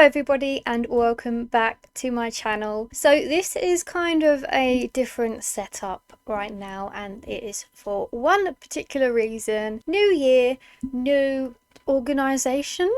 Hello everybody and welcome back to my channel. So this is kind of a different setup right now, and it is for one particular reason. New year, new organization.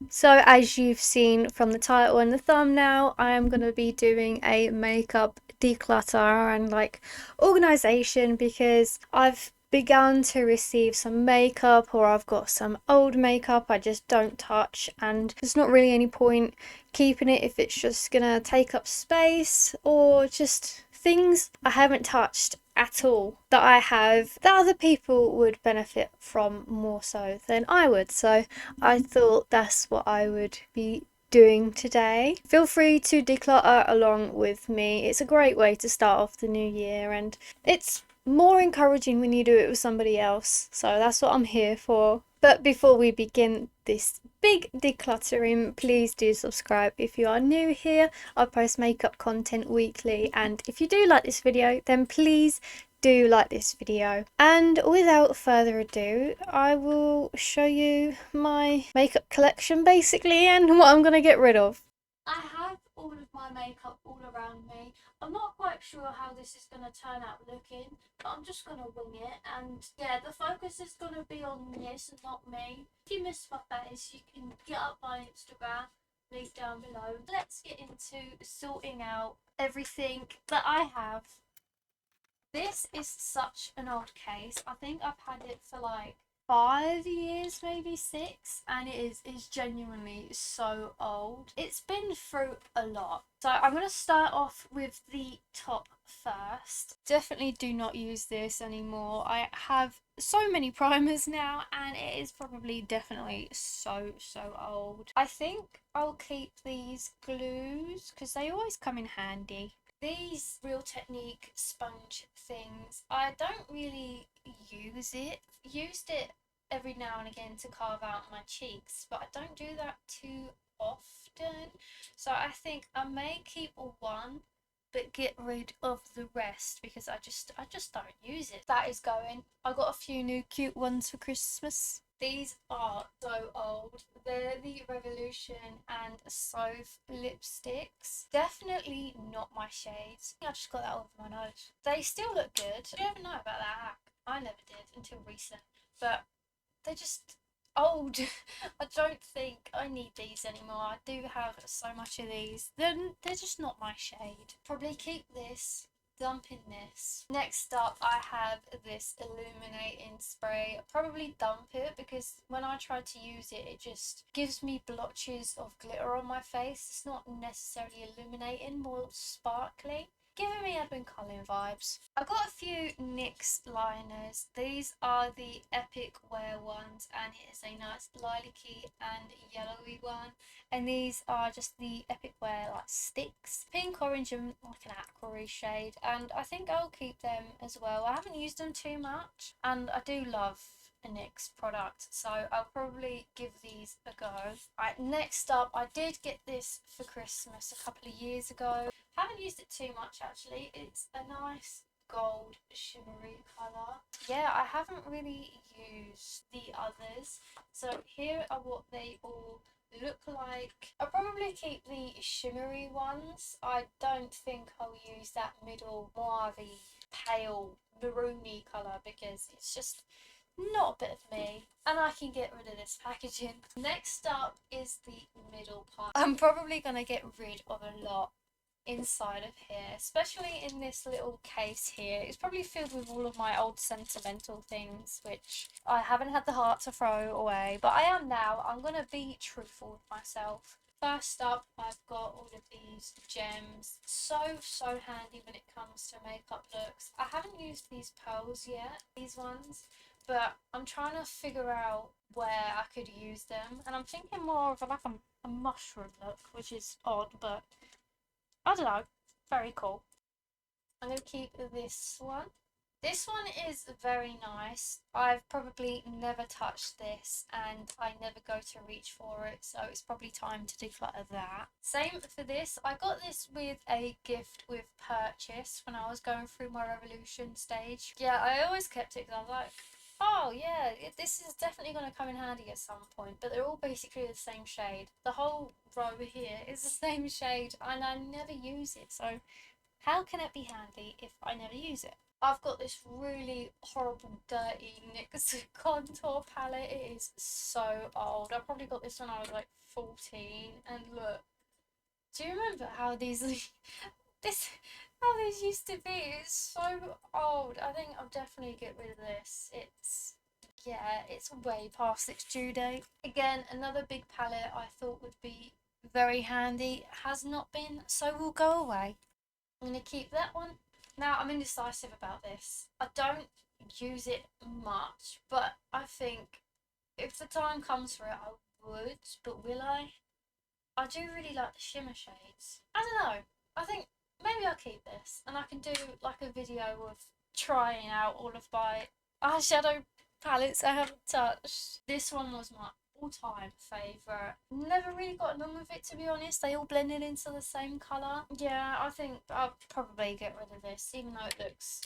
So as you've seen from the title and the thumbnail, I am going to be doing a makeup declutter and organization because I've begun to receive some makeup, or I've got some old makeup I just don't touch, and there's not really any point keeping it if it's just gonna take up space, or just things I haven't touched at all that I have that other people would benefit from more so than I would. So I thought that's what I would be doing today. Feel free to declutter along with me. It's a great way to start off the new year, and it's more encouraging when you do it with somebody else. So that's what I'm here for. But before we begin this big decluttering, please do subscribe if you are new here. I post makeup content weekly, and if you do like this video, then please do like this video. And without further ado, I will show you my makeup collection basically, and what I'm gonna get rid of. I have all of my makeup all around me. I'm not quite sure how this is going to turn out looking, but I'm just going to wing it. And yeah, the focus is going to be on this and not me. If you missed my face, you can get up my Instagram, link down below. Let's get into sorting out everything that I have. This is such an old case. I think I've had it for like 5 years, maybe 6, and it is genuinely so old. It's been through a lot. So I'm going to start off with the top first. Definitely do not use this anymore. I have so many primers now, and it is probably definitely so old. I think I'll keep these glues because they always come in handy. These Real Technique sponge things, I don't really use it. Used it every now and again to carve out my cheeks, but I don't do that too often. So I think I may keep one but get rid of the rest because I just don't use it. That is going. I got a few new cute ones for Christmas. These are so old. They're the Revolution and Sauve lipsticks. Definitely not my shades. I just got that over my nose. They still look good. I don't even know about that hack. I never did until recent. But they're just old. I don't think I need these anymore. I do have so much of these. They're just not my shade. Probably keep this. Dump in this. Next up, I have this illuminating spray. I'll probably dump it because when I try to use it, it just gives me blotches of glitter on my face. It's not necessarily illuminating, more sparkly, giving me Edwin Cullen vibes. I've got a few NYX liners. These are the Epic Wear ones, and it is a nice lilac-y and yellowy one. And these are just the Epic Wear like sticks, pink, orange, and like an aqua shade. And I think I'll keep them as well. I haven't used them too much, and I do love a NYX product, so I'll probably give these a go. Right, next up, I did get this for Christmas a couple of years ago. Haven't used it too much actually. It's a nice gold shimmery colour. Yeah, I haven't really used the others, so here are what they all look like. I'll probably keep the shimmery ones. I don't think I'll use that middle mauve-y pale maroony colour because it's just not a bit of me, and I can get rid of this packaging. Next up is the middle part. I'm probably going to get rid of a lot inside of here, especially in this little case here. It's probably filled with all of my old sentimental things which I haven't had the heart to throw away, but I am now. I'm gonna be truthful with myself. First up, I've got all of these gems. So handy when it comes to makeup looks. I haven't used these pearls yet, these ones, but I'm trying to figure out where I could use them, and I'm thinking more of a mushroom look, which is odd, but I don't know, very cool. I'm going to keep this one. This one is very nice. I've probably never touched this, and I never go to reach for it, so it's probably time to declutter that. Same for this. I got this with a gift with purchase when I was going through my Revolution stage. Yeah, I always kept it because I was like, Oh yeah, this is definitely going to come in handy at some point, but they're all basically the same shade. The whole row here is the same shade and I never use it, so how can it be handy if I never use it? I've got this really horrible dirty NYX contour palette. It is so old. I probably got this when I was like 14, and look, do you remember how these this how these used to be? It's so old. I think I'll definitely get rid of this. It's way past its due date. Again, another big palette I thought would be very handy has not been, so will go away. I'm going to keep that one. Now, I'm indecisive about this. I don't use it much, but I think if the time comes for it, I would. But will I? I do really like the shimmer shades. I don't know. I think maybe I'll keep this and I can do like a video of trying out all of my eyeshadow palettes I haven't touched. This one was my all-time favourite. Never really got along with it, to be honest. They all blended into the same colour. Yeah, I think I'll probably get rid of this, even though it looks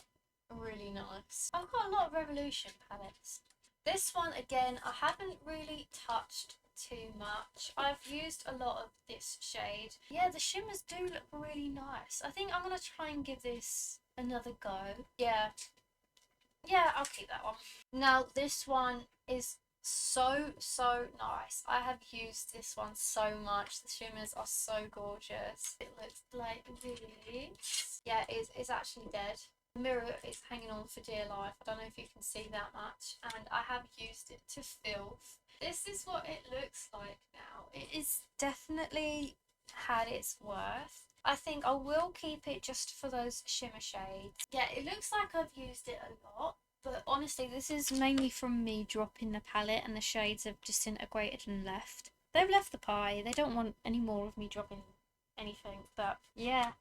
really nice. I've got a lot of Revolution palettes. This one, again, I haven't really touched too much. I've used a lot of this shade. Yeah, the shimmers do look really nice. I think I'm going to try and give this another go. Yeah, I'll keep that one. Now, this one is so nice. I have used this one so much. The shimmers are so gorgeous. It looks like this. Yeah, it's actually dead. The mirror is hanging on for dear life. I don't know if you can see that much, and I have used it to filth. This is what it looks like now. It is definitely had its worth. I think I will keep it just for those shimmer shades. Yeah, it looks like I've used it a lot, but honestly, this is mainly from me dropping the palette and the shades have disintegrated and left. They've left the pie. They don't want any more of me dropping anything, but yeah,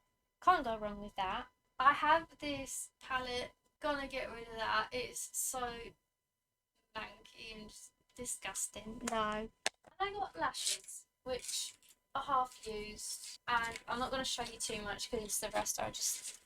can't go wrong with that. I have this palette, gonna get rid of that. It's so manky and just disgusting. No. And I got lashes, which are half used, and I'm not going to show you too much because the rest are just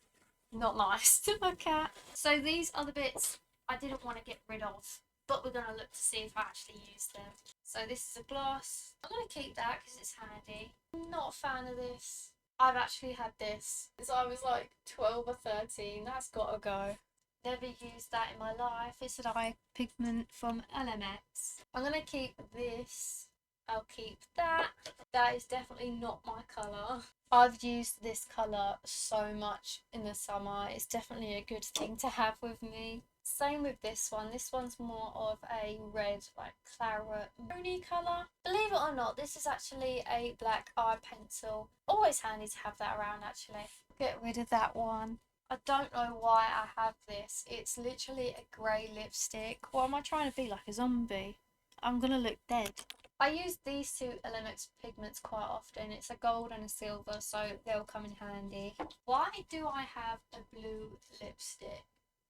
not nice to look at. So these are the bits I didn't want to get rid of, but we're going to look to see if I actually use them. So this is a gloss. I'm going to keep that because it's handy. I'm not a fan of this. I've actually had this since I was like 12 or 13. That's got to go. Never used that in my life. It's an eye pigment from LMX. I'm going to keep this. I'll keep that. That is definitely not my colour. I've used this colour so much in the summer. It's definitely a good thing to have with me. Same with this one. This one's more of a red, like claret maroony colour. Believe it or not, this is actually a black eye pencil. Always handy to have that around, actually. Get rid of that one. I don't know why I have this. It's literally a grey lipstick. What am I trying to be, like a zombie? I'm gonna look dead. I use these two LMX pigments quite often. It's a gold and a silver, so they'll come in handy. Why do I have a blue lipstick?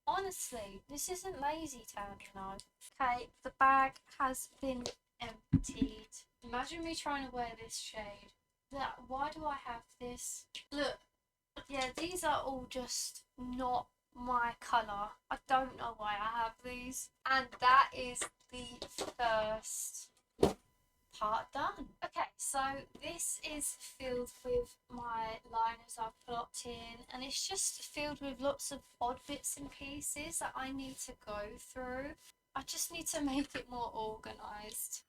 Honestly, this isn't lazy town, you know. Okay, the bag has been emptied. Imagine me trying to wear this shade. Why do I have this? Look, yeah, these are all just not my colour. I don't know why I have these. And that is the first part done. Okay, so this is filled with my liners I've plopped in, and it's just filled with lots of odd bits and pieces that I need to go through. I just need to make it more organised.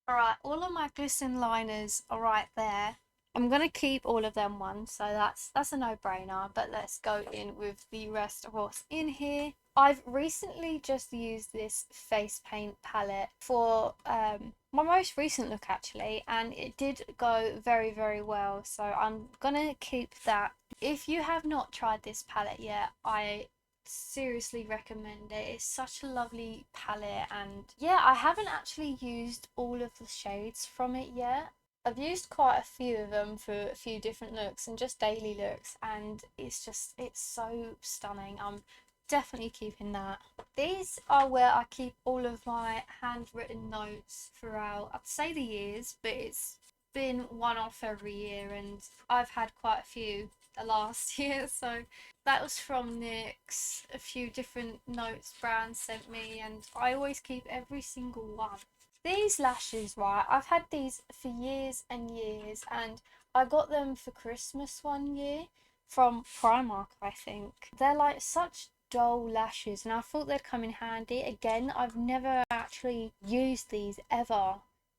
Alright, all of my glisten liners are right there. I'm going to keep all of them one, so that's a no-brainer, but let's go in with the rest of what's in here. I've recently just used this face paint palette for my most recent look, actually, and it did go very well, so I'm going to keep that. If you have not tried this palette yet, I seriously recommend it. It's such a lovely palette, and yeah, I haven't actually used all of the shades from it yet. I've used quite a few of them for a few different looks and just daily looks, and it's so stunning. I'm definitely keeping that. These are where I keep all of my handwritten notes throughout, I'd say the years, but it's been one off every year, and I've had quite a few the last year. So that was from NYX. A few different notes brands sent me, and I always keep every single one. These lashes, right, I've had these for years and years, and I got them for Christmas one year from Primark, I think. They're like such dull lashes, and I thought they'd come in handy. Again, I've never actually used these ever,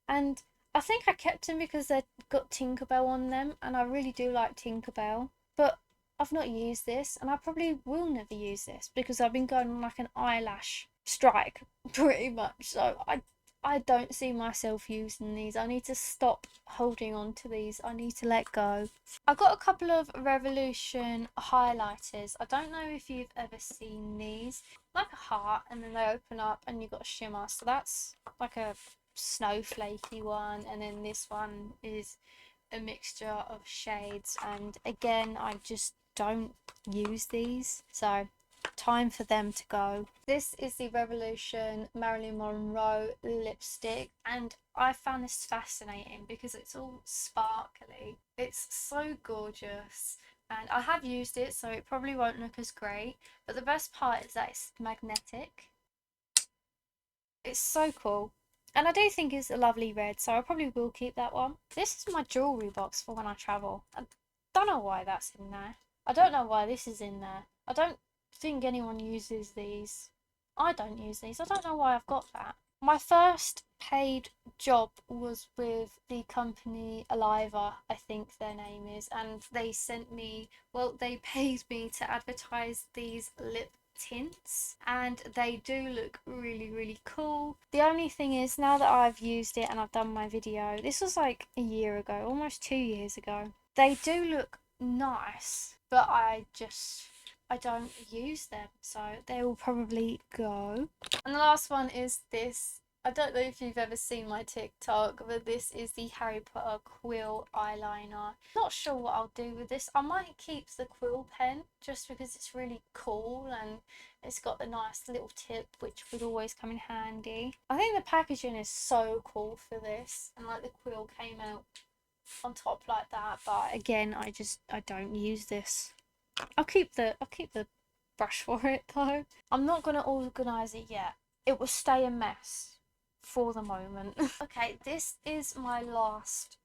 and I think I kept them because they've got Tinkerbell on them, and I really do like Tinkerbell. But I've not used this, and I probably will never use this because I've been going on like an eyelash strike pretty much. So I don't see myself using these. I need to stop holding on to these. I need to let go. I've got a couple of Revolution highlighters. I don't know if you've ever seen these. Like a heart, and then they open up and you've got a shimmer. So that's like a snowflakey one, and then this one is a mixture of shades, and again I just don't use these, so time for them to go. This is the Revolution Marilyn Monroe lipstick, and I found this fascinating because it's all sparkly. It's so gorgeous, and I have used it, so it probably won't look as great, but the best part is that it's magnetic. It's so cool. And I do think it's a lovely red, so I probably will keep that one. This is my jewellery box for when I travel. I don't know why that's in there. I don't know why this is in there. I don't think anyone uses these. I don't use these. I don't know why I've got that. My first paid job was with the company Aliva, I think their name is, and they sent me, well, they paid me to advertise these lip tints, and they do look really cool. The only thing is, now that I've used it and I've done my video, this was like a year ago, almost 2 years ago, they do look nice, but I don't use them, so they will probably go. And the last one is this. I don't know if you've ever seen my TikTok, but this is the Harry Potter quill eyeliner. Not sure what I'll do with this. I might keep the quill pen just because it's really cool and it's got a nice little tip which would always come in handy. I think the packaging is so cool for this, and like the quill came out on top like that, but again I don't use this. I'll keep the brush for it though. I'm not gonna organise it yet. It will stay a mess for the moment. Okay, this is my last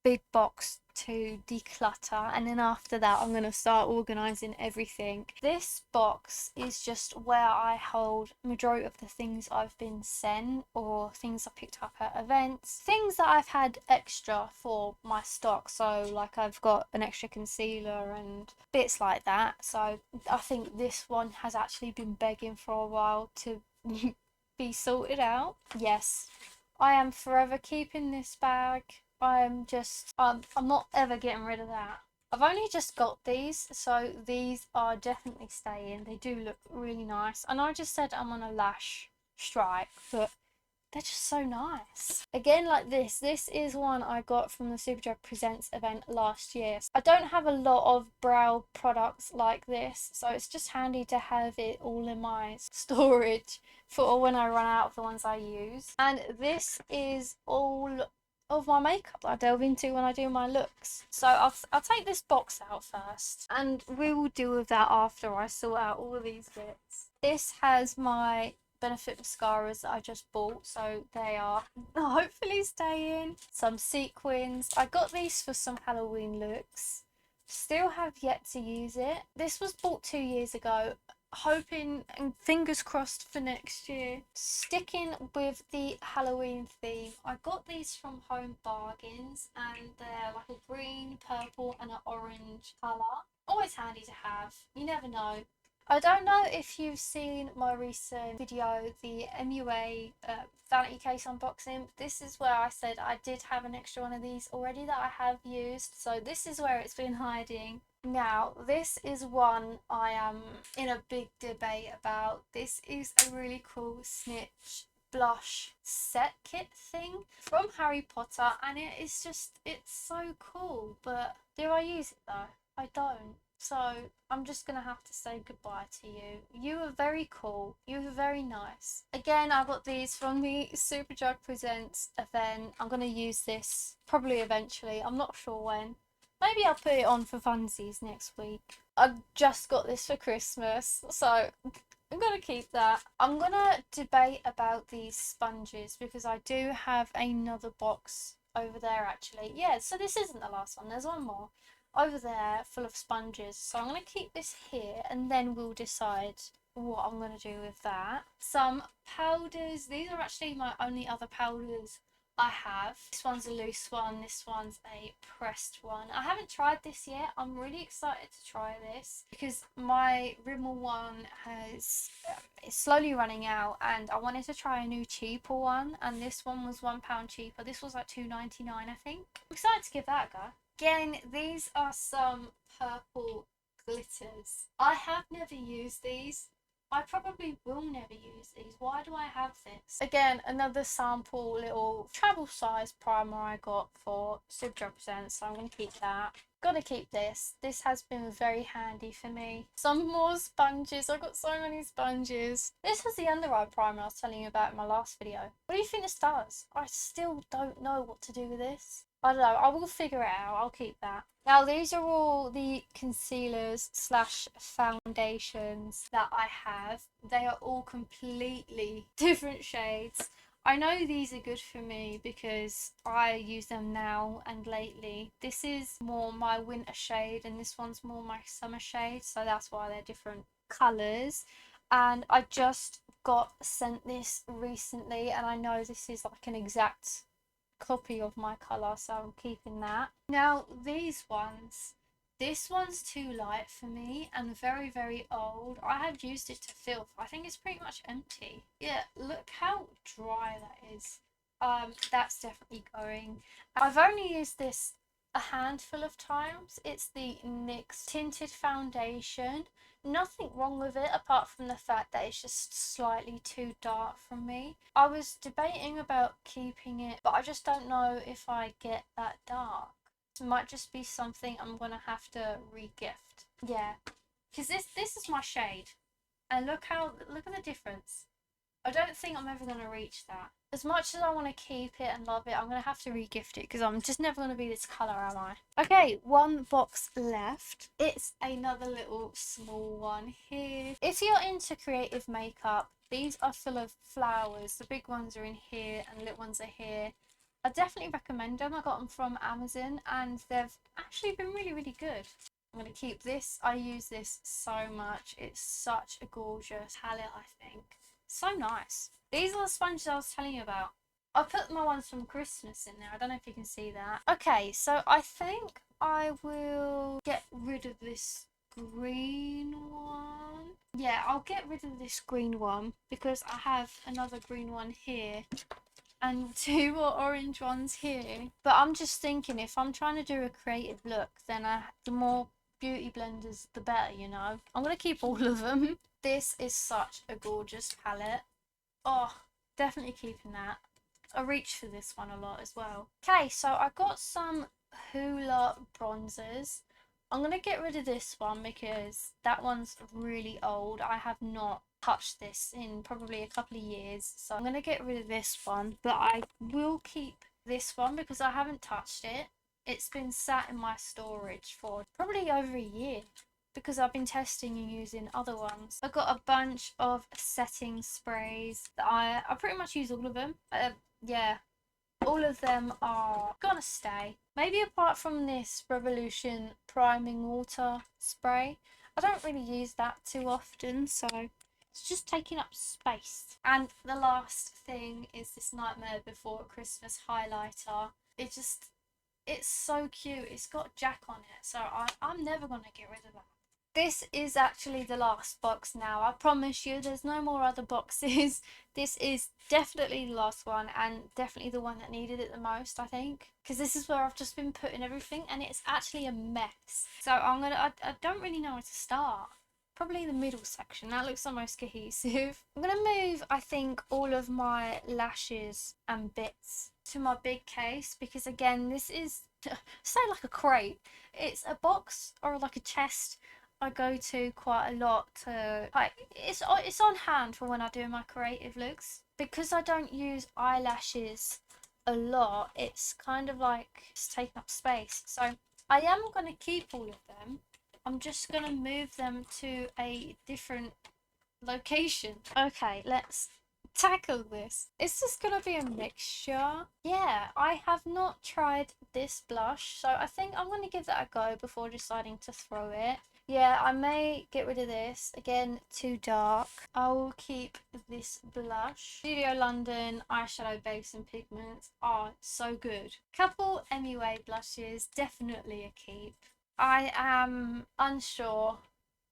big box to declutter, and then after that I'm going to start organising everything. This box is just where I hold majority of the things I've been sent or things I picked up at events, things that I've had extra for my stock. So like I've got an extra concealer and bits like that. So I think this one has actually been begging for a while to be sorted out. Yes, I am forever keeping this bag. I'm not ever getting rid of that. I've only just got these, so these are definitely staying. They do look really nice. And I just said I'm on a lash strike, but they're just so nice. Again, like this is one I got from the Superdrug Presents event last year. I don't have a lot of brow products like this, so it's just handy to have it all in my storage for when I run out of the ones I use. And this is all of my makeup that I delve into when I do my looks. So I'll take this box out first, and we will deal with that after I sort out all of these bits. This has my Benefit mascaras that I just bought, so they are hopefully staying. Some sequins. I got these for some Halloween looks. Still have yet to use it. This was bought 2 years ago, hoping and fingers crossed for next year. Sticking with the Halloween theme, I got these from Home Bargains, and they're like a green, purple and an orange colour. Always handy to have, you never know. I don't know if you've seen my recent video, the MUA vanity case unboxing. This is where I said I did have an extra one of these already that I have used. So this is where it's been hiding. Now, this is one I am in a big debate about. This is a really cool snitch blush set kit thing from Harry Potter, and it's so cool. But do I use it though? I don't. So I'm just gonna have to say goodbye to you. You were very cool. You were very nice. Again, I got these from the Superdrug Presents event. I'm gonna use this probably eventually. I'm not sure when. Maybe I'll put it on for funsies next week. I just got this for Christmas, so I'm gonna keep that. I'm gonna debate about these sponges because I do have another box over there actually. Yeah, so this isn't the last one. There's one more over there full of sponges. So I'm going to keep this here and then we'll decide what I'm going to do with that. Some powders. These are actually my only other powders I have. This one's a loose one. This one's a pressed one. I haven't tried this yet. I'm really excited to try this because my Rimmel one is slowly running out and I wanted to try a new cheaper one, and this one was £1 cheaper. This was like £2.99 I think. I'm excited to give that a go. Again, these are some purple glitters. I have never used these. I probably will never use these. Why do I have this? Again, another sample little travel size primer I got for Superdrug Presents, so I'm going to keep that. Gotta keep this. This has been very handy for me. Some more sponges. I got so many sponges. This was the under eye primer I was telling you about in my last video. What do you think this does? I still don't know what to do with this. I don't know. I will figure it out. I'll keep that. Now, these are all the concealers slash foundations that I have. They are all completely different shades. I know these are good for me because I use them now and lately. This is more my winter shade and this one's more my summer shade, so that's why they're different colours. And I just got sent this recently and I know this is like an exact copy of my colour, so I'm keeping that. Now these ones, this one's too light for me and very, very old. I have used it to filth. I think it's pretty much empty. Yeah, look how dry that is. That's definitely going. I've only used this a handful of times. It's the NYX tinted foundation. Nothing wrong with it apart from the fact that it's just slightly too dark for me. I was debating about keeping it, but I just don't know if I get that dark. It might just be something I'm gonna have to re-gift. Yeah, because this is my shade, and look at the difference. I don't think I'm ever gonna reach that. As much as I want to keep it and love it, I'm gonna have to re-gift it because I'm just never gonna be this colour, am I? Okay, one box left. It's another little small one here. If you're into creative makeup, these are full of flowers. The big ones are in here and the little ones are here. I definitely recommend them. I got them from Amazon and they've actually been really, really good. I'm going to keep this. I use this so much. It's such a gorgeous palette, I think. So nice. These are the sponges I was telling you about. I put my ones from Christmas in there. I don't know if you can see that. Okay, so I think I will get rid of this green one. Yeah, I'll get rid of this green one because I have another green one here and two more orange ones here. But I'm just thinking if I'm trying to do a creative look, then the more beauty blenders the better, you know. I'm going to keep all of them. This is such a gorgeous palette. Oh, definitely keeping that. I reach for this one a lot as well. Okay, so I got some Hoola bronzers. I'm going to get rid of this one because that one's really old. I have not touched this in probably a couple of years. So I'm going to get rid of this one. But I will keep this one because I haven't touched it. It's been sat in my storage for probably over a year because I've been testing and using other ones. I've got a bunch of setting sprays that I pretty much use all of them. Yeah, all of them are gonna stay. Maybe apart from this Revolution priming water spray. I don't really use that too often, so it's just taking up space. And the last thing is this Nightmare Before Christmas highlighter. It's so cute. It's got Jack on it, so I'm never gonna get rid of that. This is actually the last box now. I promise you there's no more other boxes. This is definitely the last one and definitely the one that needed it the most, I think. Because this is where I've just been putting everything and it's actually a mess. So I don't really know where to start. Probably the middle section. That looks the most cohesive. I'm going to move, I think, all of my lashes and bits to my big case because again, this is say like a crate. It's a box or like a chest I go to quite a lot to like it's on hand for when I do my creative looks. Because I don't use eyelashes a lot, it's kind of like it's taking up space. So I am gonna keep all of them. I'm just gonna move them to a different location. Okay, let's tackle this. It's just gonna be a mixture. Yeah, I have not tried this blush, so I think I'm gonna give that a go before deciding to throw it. Yeah, I may get rid of this. Again, too dark. I'll keep this blush. Studio London eyeshadow base and pigments are so good. Couple MUA blushes, definitely a keep. I am unsure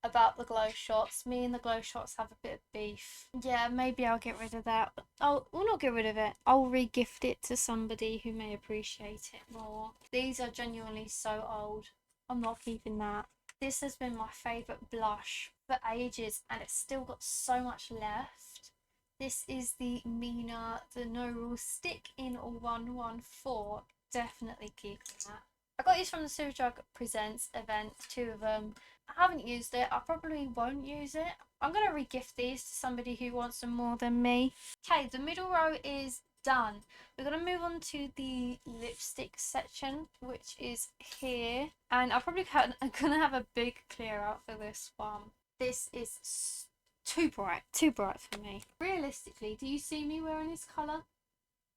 about the glow shots. Me and the glow shots have a bit of beef. Yeah, maybe I'll get rid of that. I'll not get rid of it. I'll re-gift it to somebody who may appreciate it more. These are genuinely so old. I'm not keeping that. This has been my favourite blush for ages and it's still got so much left. This is the Mina, the No Rules Stick in 114. Definitely keeping that. I got these from the Superdrug Presents event, 2 of them. I haven't used it. I probably won't use it. I'm going to re-gift these to somebody who wants them more than me. Okay, the middle row is done. We're going to move on to the lipstick section, which is here. And I'm probably going to have a big clear out for this one. This is too bright for me. Realistically, do you see me wearing this colour?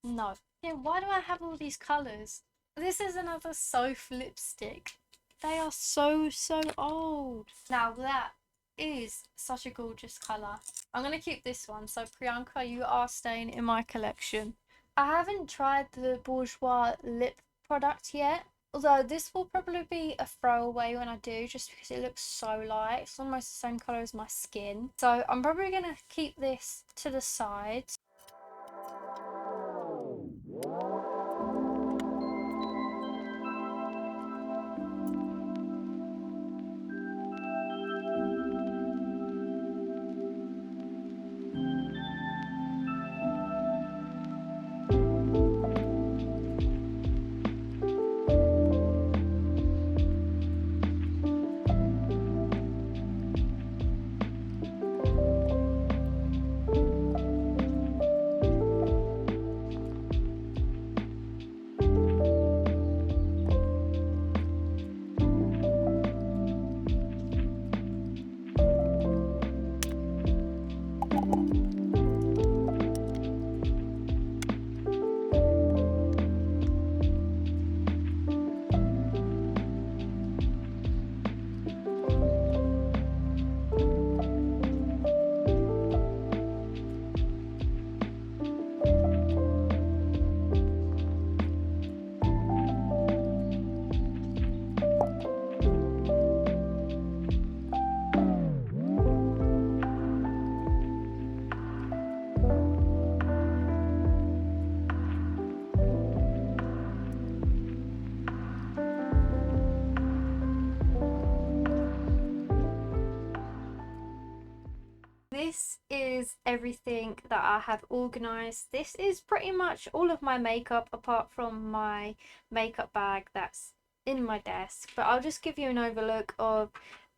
No. Yeah, why do I have all these colours? This is another Soph lipstick. They are so old. Now that is such a gorgeous colour. I'm going to keep this one. So Priyanka, you are staying in my collection. I haven't tried the Bourjois lip product yet. Although this will probably be a throwaway when I do, just because it looks so light. It's almost the same colour as my skin. So I'm probably going to keep this to the side. This is everything that I have organised. This is pretty much all of my makeup apart from my makeup bag that's in my desk. But I'll just give you an overlook of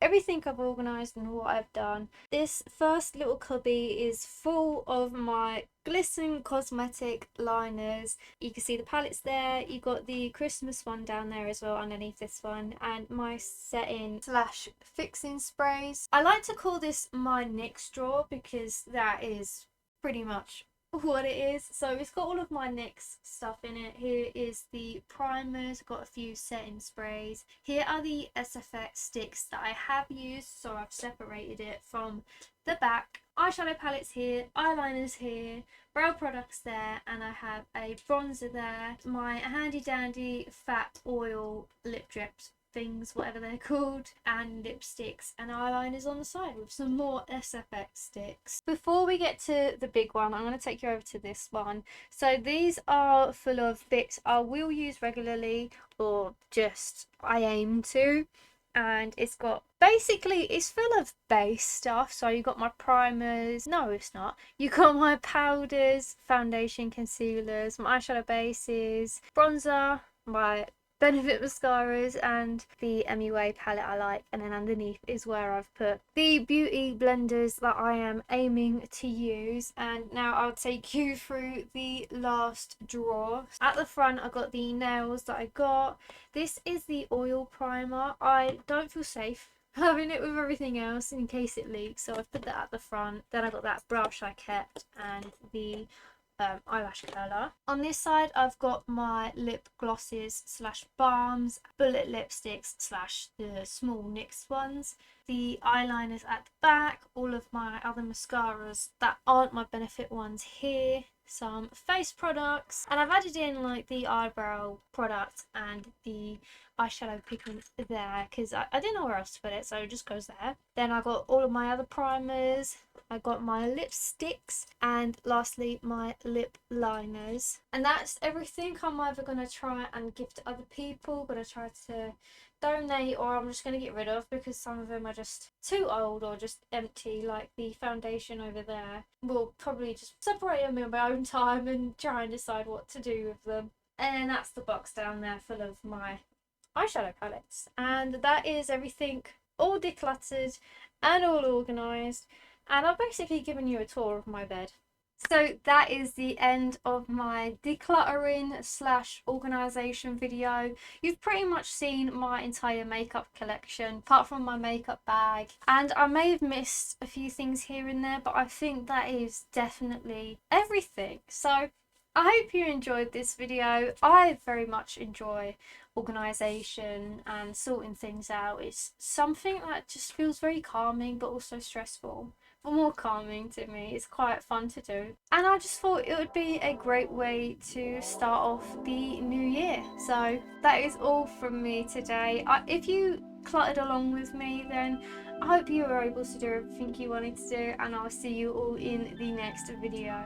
everything I've organised and what I've done. This first little cubby is full of my Glisten cosmetic liners. You can see the palettes there. You got the Christmas one down there as well underneath this one, and my setting slash fixing sprays. I like to call this my NYX drawer because that is pretty much what it is. So it's got all of my NYX stuff in it. Here is the primers, got a few setting sprays. Here are the SFX sticks that I have used, so I've separated it from the back. Eyeshadow palettes here, eyeliners here, brow products there, and I have a bronzer there. My handy dandy fat oil lip drips things, whatever they're called, and lipsticks and eyeliners on the side with some more SFX sticks. Before we get to the big one, I'm going to take you over to this one. So these are full of bits I will use regularly, or just I aim to. And it's got basically, it's full of base stuff. So you got my primers, no it's not, you got my powders, foundation, concealers, my eyeshadow bases, bronzer, my Benefit mascaras and the MUA palette I like, and then underneath is where I've put the beauty blenders that I am aiming to use. And now I'll take you through the last drawer. At the front I got the nails that I got. This is the oil primer. I don't feel safe having it with everything else in case it leaks, so I've put that at the front. Then I got that brush I kept and the eyelash curler. On this side I've got my lip glosses slash balms, bullet lipsticks slash the small NYX ones, the eyeliners at the back, all of my other mascaras that aren't my Benefit ones here, some face products, and I've added in like the eyebrow product and the eyeshadow pigment there because I didn't know where else to put it, so it just goes there. Then I got all of my other primers, I got my lipsticks, and lastly my lip liners. And that's everything I'm either going to try and give to other people, going to try to donate, or I'm just going to get rid of because some of them are just too old or just empty, like the foundation over there. We'll probably just separate them in my own time and try and decide what to do with them. And that's the box down there full of my eyeshadow palettes, and that is everything all decluttered and all organised, and I've basically given you a tour of my bed. So that is the end of my decluttering slash organisation video. You've pretty much seen my entire makeup collection apart from my makeup bag, and I may have missed a few things here and there, but I think that is definitely everything. So I hope you enjoyed this video. I very much enjoy organisation and sorting things out. It's something that just feels very calming but also stressful, but more calming to me. It's quite fun to do, and I just thought it would be a great way to start off the new year. So that is all from me today. If you cluttered along with me, then I hope you were able to do everything you wanted to do, and I'll see you all in the next video.